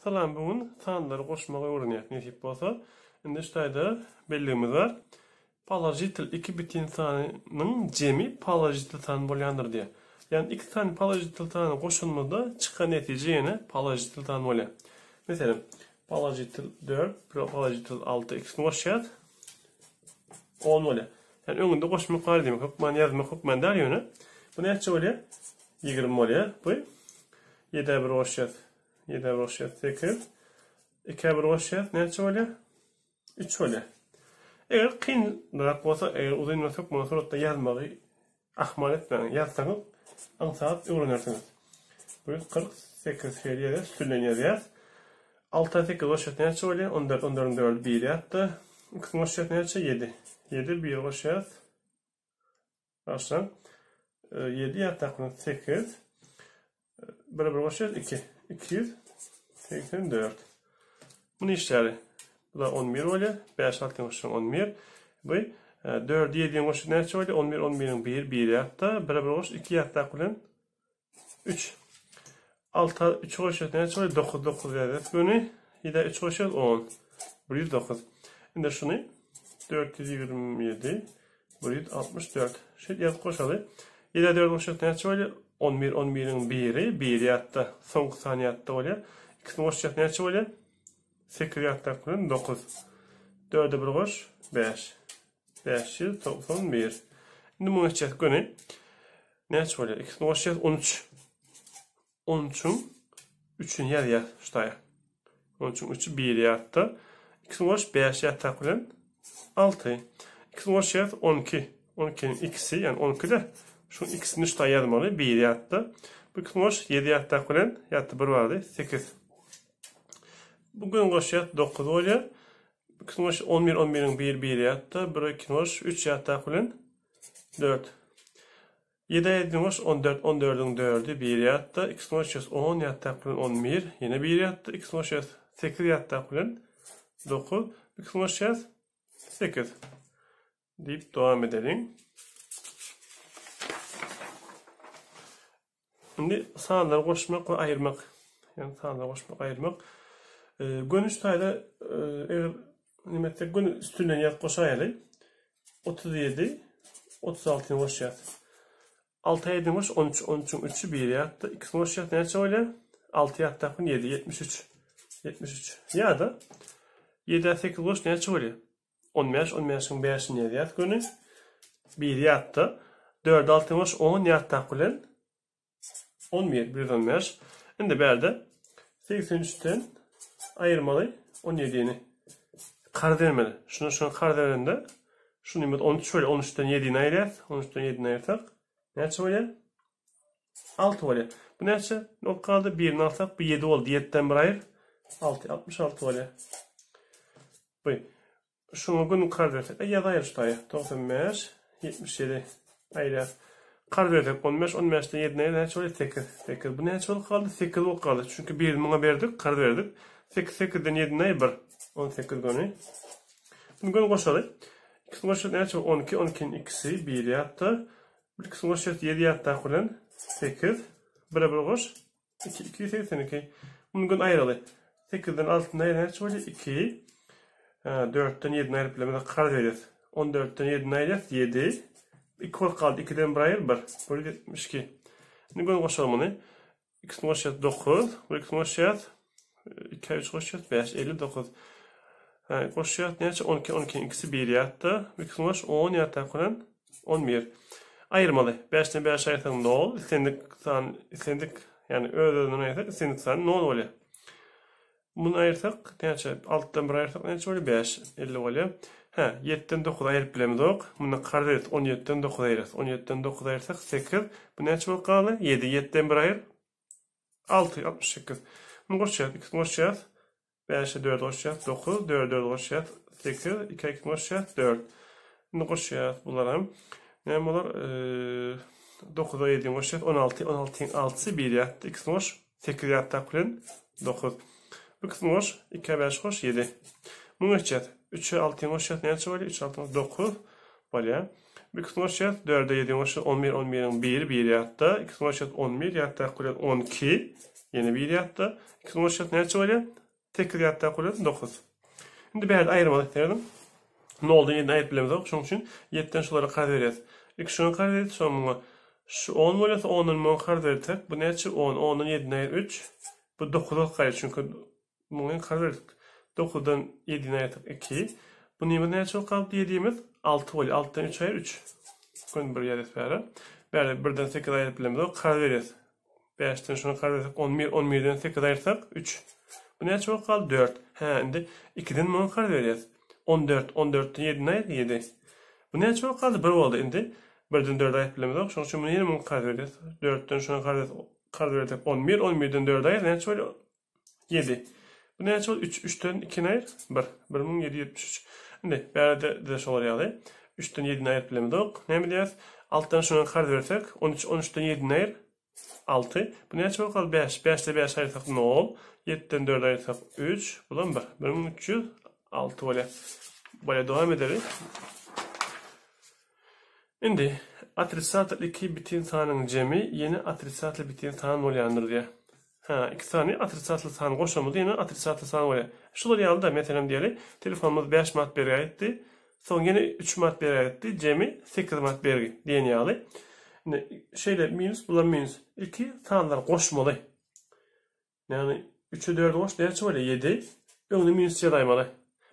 Salam, bugün sanları koşmağa öğreniyet nesip bolsa. Indi şuayda belligimiz var. Palajitil iki bitin sanının cemi palajitil san bolyandır diye. Yani iki tane palajitil sanı koşulmada çıkan netice yine palajitil san bolya. Mesela palajitil 4, palajitil 6 ikisini koşuyat 10 bolya. Yani önünde koşmak var demek. Hukman yazmak hukman der yönü. Bu neyse bolya? 20 bolya. Bu 7 bir koşuyat. 7 bir koşuyat 8. 2 bir koşuyat neyse bolya? 3 bolya. Eğer kıyınlırak olsa, eğer uzayınmasak buna suratda yazmağı ahmal etmeyin. Yazsanız, ansaat öğrenirsiniz. Bu 48 feriyede sülen yazıyaz. 6 8 koşuyat neyse bolya? 14 14 4 1 yattı. 2 koşuyat neyse 7. 7 1 koşuyat. Başlan. 7 yattı 8. Beraber koşuyat 2. 284. Bunu işleri. Bu da 11 olya. 5 6 koşun 11. Bu 4 7 koşun neyse olya? 11 11'in 1 1 yattı. Beraber koş 2 yattı kulen 3. 6 3 koşun neyse olya? 9 9 yattı. Bunu 7 3 koşun 10. 109. Şimdi şunu 427 164. Şimdi yaz koşalı. 7 4 koşun neyse olya? 11 11'in 1'i 1 yattı. Son saniye yattı olya. 2 koşun neyse olya? 8 yattı kulen 9. 4'e 1 koş 5. 591. Şimdi bunu içeceğiz günü. Ne söyle? 2 koşacağız 13. 13'ün 3'ün yer yer. Şuraya. 13'ün 3'ü 1 yattı. 2 koş 5 yattı kulen 6. 2 koşacağız 12. 12'nin ikisi yani 12'de şu ikisini şuraya yazmalı. 1 yattı. Bu 2 koş 7 yattı kulen yattı 1 vardı 8. Bugün koşacağız 9 oluyor. 11 11'in 1 1 yattı. 1 2 hoş 3 yattı kulen 4. 7 7 hoş 14 14'ün 4'ü 1 yattı. 2 hoş 10 yattı kulen 11. Yine 1 yattı. 2 hoş 8 yattı kulen 9. 2 hoş 8. Deyip devam edelim. Şimdi sağları koşmak ve ayırmak. Yani sağları koşmak ayırmak. Gönüstayda eğer nimetek gün üstünden yat koşayalım. 37 36 hoş yat. 6 7 hoş 13 13'ün 3'ü 1 yattı. 2 hoş yat neyse öyle? 6 yattı 7 73. 73. Ya da 7 8 hoş neyse öyle? 15 15'in 5'in 7 yat günü. 1 yattı. 4 6 hoş 10 yattı kulen. 11 1 15. Şimdi berde 83'ten ayırmalı 17'ni. Kar vermeli. Şunu kar verende şunu nimet 13 şöyle 13'ten 7'ni ayırır. 13'ten 7'ni ayırsak ne şöyle 6 oluyor. Bu ne not kaldı 1'ini alsak bu 7 oldu. 7'den bir ayır 6 66 oluyor. Bu şunu gün kar versek ya da ayır şuraya 95 77 ayırır. Kar versek 15 15'ten 7'ni ayırır şöyle 8 8 bu ne şöyle kaldı 8 o kaldı. Çünkü 1'ini buna verdik kar verdik. 8 8'den 7'ni ayır 18 günü. Bunu gün koşalım. 2 koşalım ne çok 12 12'nin ikisi 1 yattı. 1 koşalım 7 yattı kulen 8. Beraber koş 2 2 82. Bunu gün ayrılı. 8'den altına ne çok 2. 4'ten 7'den ayırıp bilemede kar vereceğiz. 14'ten 7'den ayıracağız 7. 2 kol kaldı 2'den 1 ayır 1. Böyle 72. Bunu gün koşalım onu. 2 koşalım 9. 1 koşalım 2 3 koşalım 5 59. Koşuyat neyse 12 12'nin ikisi 1 yattı. Bir kısmı 10 yattı kuran 11. Ayırmalı. 5'ten 5 ayırsan ne ol? İstendik yani öğrenen ayırsak istendik san ne oluyor? Bunu ayırsak neyse alttan bir ayırsak neyse oluyor 5 50 oluyor. 7'den 9 ayırıp bilemedik. Bunu kardayız 17'den 9 ayırırız. 17'den 9 ayırsak 8. Bu neyse oluyor kalı? 7 7'den 1 ayır 6 68. Bunu koşuyat 2 koşuyat 5'e 4 koşuyat 9, 4 4 koşuyat 8, 2 2 koşuyat 4. Şimdi koşuyat bularım. Yani bunlar 9'a 7 koşuyat 16, 16'ın 6'sı 1 yattı. 2 koş 8 yattı kulen 9. Bu kısmı koş 2 5 koş 7. Bunu koşuyat 3'e 6'ın koşuyat neyse böyle 3 6 9 böyle. Bir kısmı koşuyat 4'e 7 koşuyat 11 11'in 1 1 yattı. 2 koşuyat 11 yattı kulen 12. Yine 1 yattı. 2'sini koşacak ne çıkıyor? Tekrar yattı koyuyoruz 9. Şimdi bir yerde ayırmadık derdim. Ne oldu? 7'den ayırt bilemiz yok. Şunun için 7'den şulara karar veririz. İlk şunu karar veririz. Sonra şu 10 oluyorsa 10'un 10 karar verirsek. Bu ne çıkıyor? 10. 10'un 7'den ayırt 3. Bu 9'a karar. Çünkü bunun karar verdik. 9'dan 7'den ayırt 2. Bunun ne çıkıyor? Kaldı 7'imiz 6 oluyor. 6'dan 3 ayırt 3. Gün bir yadet beri. Böyle 1'den 8 ayırt bilemiz yok. Karar veririz. 5'ten şunu karar verirsek 11. 11'den 8 ayırsak 3. Bu ne çok kaldı? 4. Şimdi 2'den 10 karar veririz. 14. 14'ten 7'den ayır 7. Bu ne çok kaldı? 1 oldu indi. 1'den 4 ayır bilemiz yok. Şunun için bunu yine 10 karar veririz. 4'ten şunu karar verirsek 11. 11'den 4 ayır ne çok 7. Bu ne çok 3. 3'ten 2 ayır 1. 1773. Şimdi böyle de şolar yalı. 3'ten 7'den ayır bilemiz yok. Ne biliriz? 6'dan şunu karar verirsek 13. 13'ten 7'den ayır 6. Bu ne çok kaldı? 5. 5'te 5 ayırsak ne ol? 7'den 4 ayırsak 3. Bu da 1. 1306 böyle devam ederiz. Şimdi atrisatlı 2 bitin tanının cemi yeni atrisatlı bitin tanın olyandır diye. İki tane atrisatlı tanı koşamızda yine atrisatlı tanı oluyor. Şuları yanında mesela diyelim telefonumuz 5 mat bir aitti. Son yine 3 mat bir aitti. Cemi 8 mat bir diye yalı. Şeyle minus bulan minus. İki tanılar koşmalı. Yani 3'ü 4'ü koş ne çıkıyor? 7. Önüne minus yadaymalı.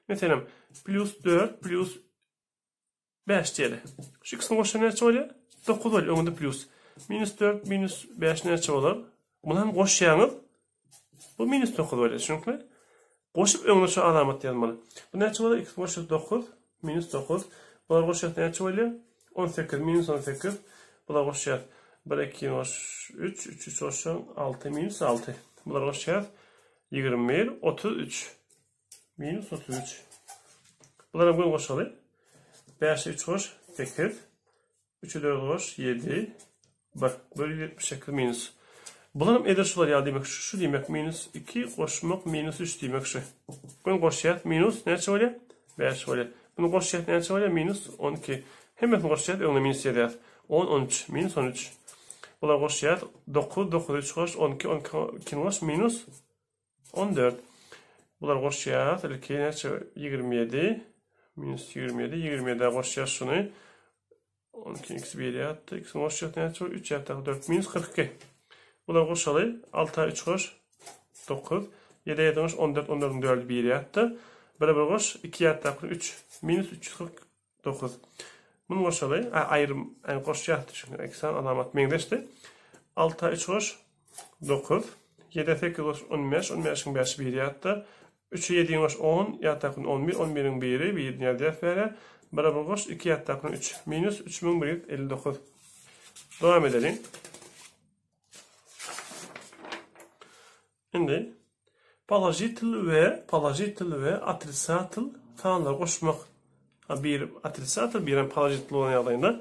Mesela plus 4 plus 5 diyelim. Şu ikisini koşan ne çıkıyor? 9 oluyor önünde plus. Minus 4 minus 5 ne çıkıyor? Bundan koşuyanız bu minus 9 oluyor. Çünkü koşup önüne şu alamet yazmalı. Bu ne çıkıyor? X koşup 9 minus 9. Bunlar koşuyor ne çıkıyor? 18 minus 18. Bunlar koşuyor 1 2 3 3 3 koşuyor 6 minus 6. Bunlar koşuyor 21 33 minus 33. Bunlara bugün koşalım. 5'e 3 koş 8. 3'e 4 koş 7. Bak böyle 78 minus. Bunların eder şular ya demek şu demek minus 2 koşmak minus 3 demek şu. Bunu koşacak minus ne şöyle? 5 şöyle. Bunu koşacak ne şöyle? Minus 12. Hemen koşacak onu minus 7. 10 13 minus 13. Bunlar koşacak 9 9 3 koş 12 12 koş minus 14. Bunlar koşacak 2 ne 27 minus 27 27 koşacak şunu. 12 x 1 yaptı. X koşacak ne 3 yaptı 4 minus 42. Bunlar koşalı 6'a 3 koş 9 7'ye 7 koş 14 14'ün 4'ü 1 yattı. Beraber koş 2 yattı 3 minus 349. Bunu koşalı ayrım yani koş yattı çünkü eksen alamat mengdeşti. 6'a 3 koş 9 7'ye 8 koş 15 15'in 5'i 1 yattı. 3'e 7'ye koş 10 yattı 11 11'in 1'i 1 yattı böyle. Beraber koş 2 yattı 3 minus 3159. Devam edelim. Şimdi palajitl ve atrisatl tanımlar koşmak. Bir atrisatl bir palajitl olan yadayında.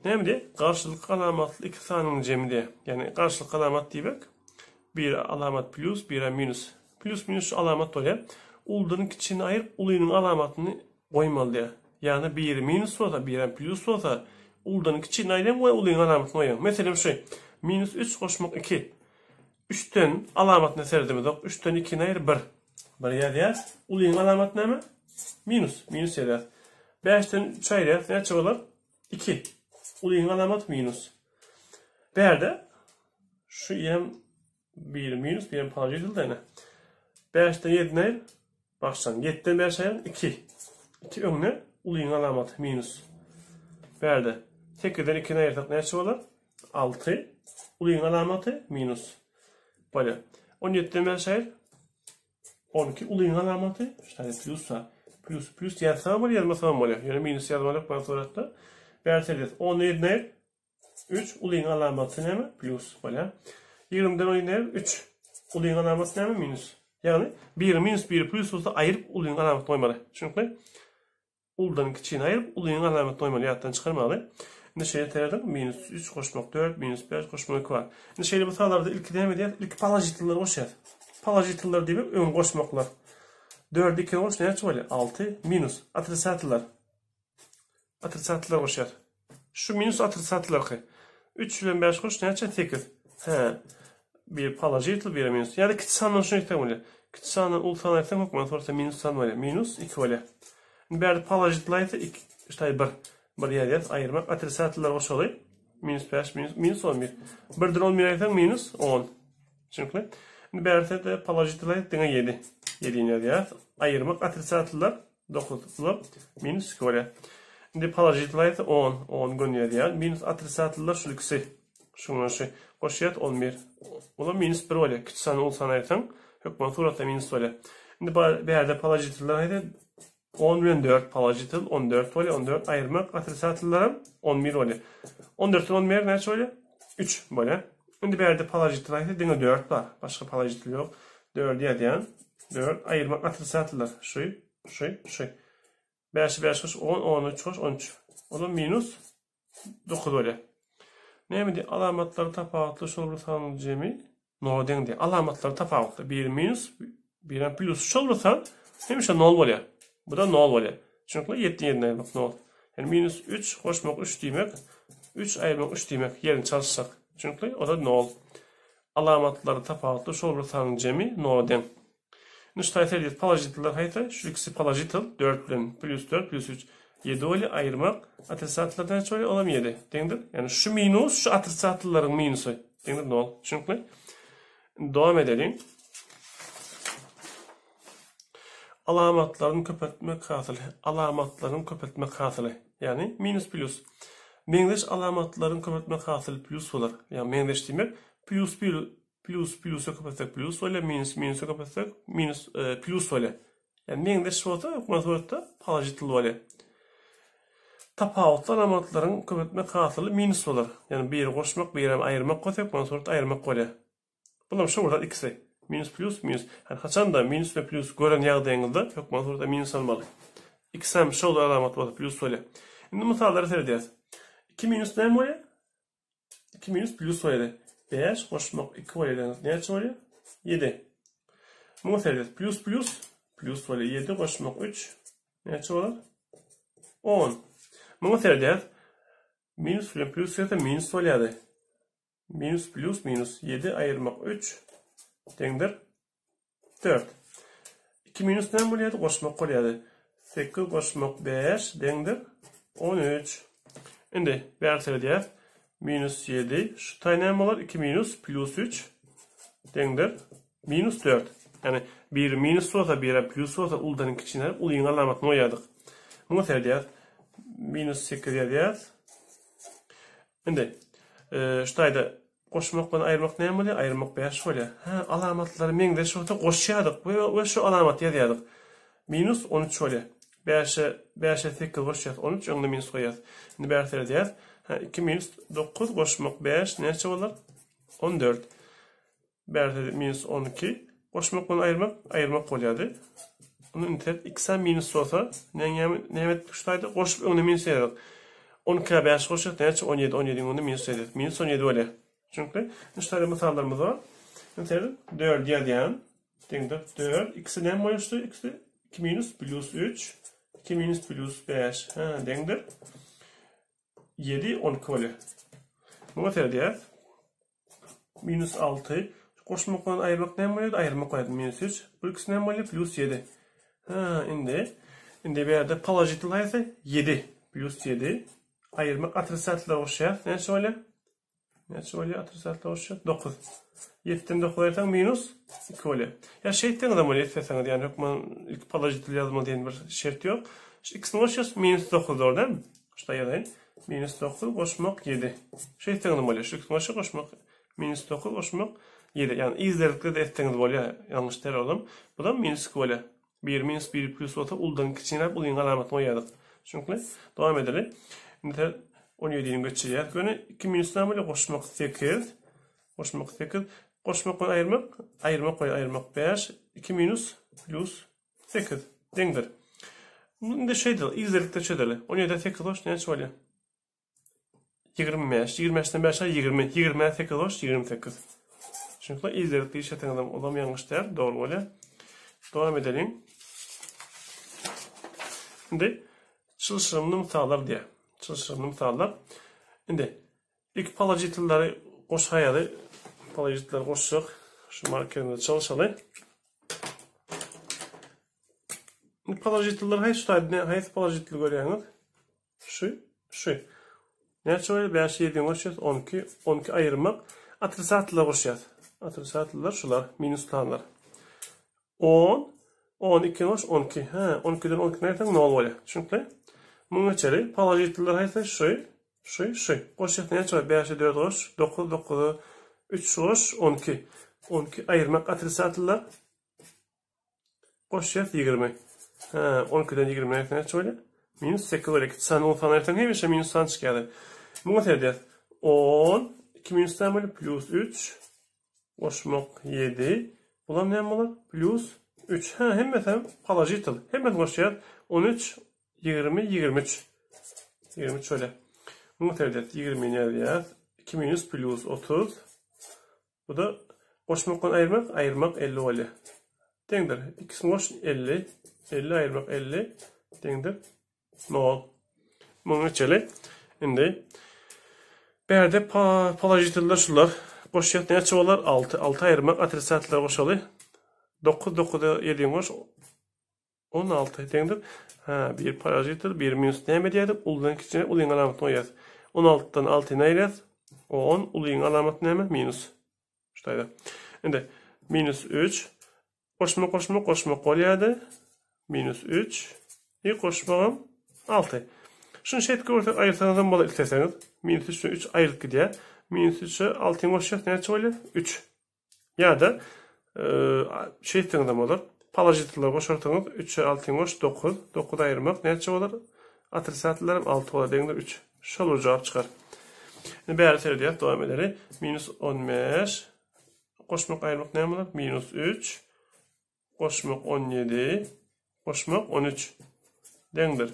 Ne bileyim? Karşılık alamatlı iki tanımın cemide. Yani karşılık alamat demek. Bir alamat plus, bir minus. Plus minus alamat oluyor. Uldurun içine ayırıp ulunun alamatını koymalı diye. Yani bir minus olsa, bir plus olsa uldurun içine ayırıp ulunun alamatını koyuyor. Mesela şey minus 3 koşmak 2. 3'ten alamat ne serdiğimiz yok. 3'ten 2 neyir? 1. 1 yaz. Uluyun alamat ne mi? Minus. Minus yaz. 5'ten 3 yaz. Ne çıkıyor? 2. Uluyun alamat minus. Berde şu yem 1 minus 1 palajitl da ne? 5'ten 7 neyir? Baksan 7'den 5 yaz. 2. 2 önüne uluyun alamat minus. Berde 8'den 2 neyir? Ne çıkıyor? 6. Uluyun alamatı minus. Böyle. 17'den ben sayır. 12 uluyun alamatı. İşte plussa. Plus yazsam var yazmasam var. Yani minus yazmalık bana soratta. Verseliyet. 17 ne? 3 uluyun alamatı ne mi? Plus. Böyle. 20'den 17 ne? 3. Uluyun alamatı ne mi? Minus. Yani 1 minus 1 plus olsa ayırıp uluyun alamatı koymalı. Çünkü uldan küçüğünü ayırıp uluyun alamatı koymalı. Yattan çıkarmalı. Şimdi şeyle terledim. Minus 3 koşmak 4, minus 5 koşmak 2 var. Şimdi şeyle bu sağlarda ilk devam ediyor. İlk palajitlılar koşuyor. Palajitlılar diye ön koşmaklar. 4, 2 koş ne yapıyor? 6, minus. Atrisatlılar. Atrisatlılar koşuyor. Şu minus atrisatlılar ki. 3 ile 5 koş ne yapıyor? 8. bir palajitil bir minus. Yani küçük sandan şunu ekledim öyle. Küçük sandan ul sandan ekledim hükmen sonrası minus san öyle. Minus 2 öyle. Bir palajitil ise işte bir yer ayırmak. Atrisatlar hoş oluyor. Minus 5 minus 11. Birdir 11 ayırsan minus 10. Çünkü bir de palajitil dine 7. 7 yer ayırmak. Atrisatlar 9 minus 2 öyle. Şimdi palajitil 10. 10 gün yer minus atrisatlar şu ikisi. Şunun şey. Koşuyat 11. Ola minus 1 öyle. Küçük sanı olsan ayırsan. Hükmen surata minus öyle. Şimdi bir yerde palajitillar haydi 10 bilen 4 palajitil 14 öyle. 14 ayırmak atrisatlarım 11 öyle. 14 11 ne öyle? 3 böyle. Şimdi bir yerde palajitil haydi dine 4 var. Başka palajitil yok. 4 diyen 4 ayırmak atrisatlar. Şu. 5 5 10 13 13. Ola minus 9 öyle. Neydi? Alamatları tafavutlu şolursan cemi no dendi. Alamatları tafavutlu. Bir minus, bir plus şolursan hemişe nol oluyor. Bu da nol oluyor. Çünkü 7 yerine ayırmak nol. Yani minus 3 koşmak 3 demek. 3 ayırmak 3 demek. Yerini çalışsak. Çünkü o da nol. Alamatları tafavutlu şolursan cemi no den. Nüştayet edildi. Palajitillar hayta. Şu ikisi palajitil. 4 bilen plus 4 plus 3. 7 öyle ayırmak atrisatlardan hiç öyle olamıyor. Dendir. Yani şu minus şu atrisatların minusu. Dendir ne ol? Çünkü devam edelim. Alamatların köpeltme katili. Alamatların köpeltme katili. Yani minus plus. Mendeş alamatların köpeltme katili plus olur. Yani mendeş demek plus köpeltek plus öyle minus köpeltek minus plus öyle. Yani mendeş olsa palajitil öyle. Tapavutlu alamatların köpeltme katili minus olur. Yani bir koşmak, bir ayırmak koysak, bana sonra ayırmak koyuyor. Bunlar şu burada ikisi. Minus plus minus. Yani kaçan da minus ve plus gören yağdığınızda yok bana sonra minus almalı. İkisi hem şu olur alamat var plus öyle. Şimdi mutalları seyredeceğiz. 2 minus ne mi? 2 minus plus öyle. 5 koşmak 2 öyle. Ne oluyor? 7. Bunu seyredeceğiz. Plus öyle 7 koşmak 3. Ne olur? 10. Bunu seyredeceğiz. Minus plus ya da minus oluyordu. Minus plus minus 7 ayırmak 3 dendir 4. 2 minus ne oluyordu? Koşmak oluyordu. 8 koşmak 5 dendir 13. Şimdi bir seyredeceğiz. Minus 7. Şu tane ne olur? 2 minus plus 3 dendir minus 4. Yani bir minus olsa bir plus olsa uldanın içine ulun alamatını oyadık. Bunu seyredeceğiz. Minus 8 diyeceğiz. Şimdi şurada koşmak ve ayırmak ne oluyor? Ayırmak 5 oluyor. Alamatları mengde şurada koşuyorduk ve şu alamat yazıyorduk. Minus 13 oluyor. 5'e 8 koşuyoruz. 13 önüne minus koyuyoruz. Şimdi bir tane diyeceğiz. 2 minus 9 koşmak 5 ne olur? 14. Bir tane minus 12. Koşmak ve ayırmak oluyordu. Bunun internet 2 minus olsa ne şuradaydı? Koşup önüne minus yazıyorduk. 12'ye 5 koşuyor. Ne 17 17'nin minus yazıyorduk. Minus 17 öyle. Çünkü işte misallarımız var. Mesela 4 diyen 4 x'i ne oluştu? X'i 2 minus plus 3 2 minus plus 5 dendir 7 12 oluyor. Bu mesela diye minus 6 koşmakla ayırmak ne oluyor? Ayırmak koyalım minus 3 bu x'i ne oluyor? Plus 7 indi bir yerde palajitil ise 7 plus 7 ayırmak atrisatla oluşuyor. Ne söyle? Ne söyle atrisatla oluşuyor? 9. 7'den 9 ayırsan minus 2 oluyor. Ya şeyden adam öyle etmeseniz yani hükmen ilk palajitil yazma diyen bir şart yok. İşte x'in oluşuyor minus 9 oradan mı? İşte yazayım. Minus 9 koşmak 7. Şeyden adam öyle. Şu x'in oluşuyor koşmak minus 9 koşmak 7. Yani izlerlikle de ettiğiniz böyle yanlış der oğlum. Bu da minus 2 oluyor. 1 minus 1 plus olsa uldan kiçine bulun alamatını oyadık. Çünkü devam edelim. Şimdi 17'nin geçeceğiz. Böyle 2 minus'tan böyle koşmak 8. Koşmak 8. Koşmakla ayırmak 5. 2 minus plus 8. Dendir. Şimdi şeydir. İzlerlikte şeydir. 17'de 8 hoş. Ne söyle? 25. 25'ten 5'e 20. 20'ye 8 hoş. 28. Çünkü izlerlikte işleten adam yanlış der. Doğru öyle. Devam edelim. Şimdi çalışırımlı mıtalar diye. Çalışırımlı mıtalar. Şimdi ilk palajitilleri koşayadı Palajitler koşsak. Şu markerinde çalışalım. Palajitler hayır tane hayır palajitli görüyorsunuz. Şu. Ne şöyle 5 7 koşuyor 12 ayırmak. Atrisatlar koşuyor. Atrisatlar şular minuslarlar. 10 12 koş 12. Ha 12'den 12 nereden ne oluyor? Çünkü bunun içeri palajitler hayır şu. Koşuyor ne şöyle 5 4 koş 9 3 koş 12. 12 ayırmak atrisatlar koşuyor 20. Ha 12'den 20 nereden şöyle? Minus 8 oluyor. Sen o falan nereden neymiş? Minus'tan çıkıyor. Bu ne 10 2 minus'tan böyle plus 3 koşmak 7. Ulan ne olur? Plus 3. Ha hem mesela palajital. Hemen koşuyor. 13 20 23. 23 şöyle. Bu ne 20 nerede? 2 minus plus 30. Bu da koşmaktan ayırmak 50 oluyor. Dendir. İkisini koş 50. 50 ayırmak 50. Dendir. No. Bunun içeri. Şimdi berde palajitler şular. Koşuyor ne çoğalar 6. 6 ayırmak atrisatlar koşuyor. 9'da 7 koş 16 dendir. Ha bir palajitler bir minus ne medyadı? Ulun içine ulun alamatını yaz. 16'dan 6'ı ne yaz? 10 ulun alamatı ne minus. Şurada. Şimdi minus 3 koşmak oluyordu. Minus 3 iyi koşmağım 6. Şunu şeytki ortak ayırsanızdan bol isteseniz. Minus 3 ayırıp gidiyor. Minus 3'ü 6'ın koşacak ne çıkıyor? 3. Ya da şeytkinden olur. Palajitler koşarsanız 3'ü 6'ın koş 9. 9'da ayırmak ne çıkıyor? Atrisatlarım 6 olur. Denizde 3. Şöyle cevap çıkar. Şimdi bir arası diye devam edelim. Minus 15. Koşmak ayırmak ne olur? Minus 3. Koşmak 17. Koşmak 13. Denizdir.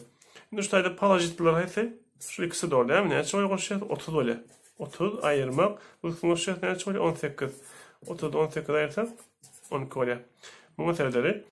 Şimdi şu tayda palajitler hepsi şu ikisi doğru değil mi? Ne çıkıyor koşuyor? 30 oluyor. 30 ayırmak. Bu kısmı koşuyor ne çıkıyor? 18. 30'da 18 ayırsak 12 oluyor. Bu meseleleri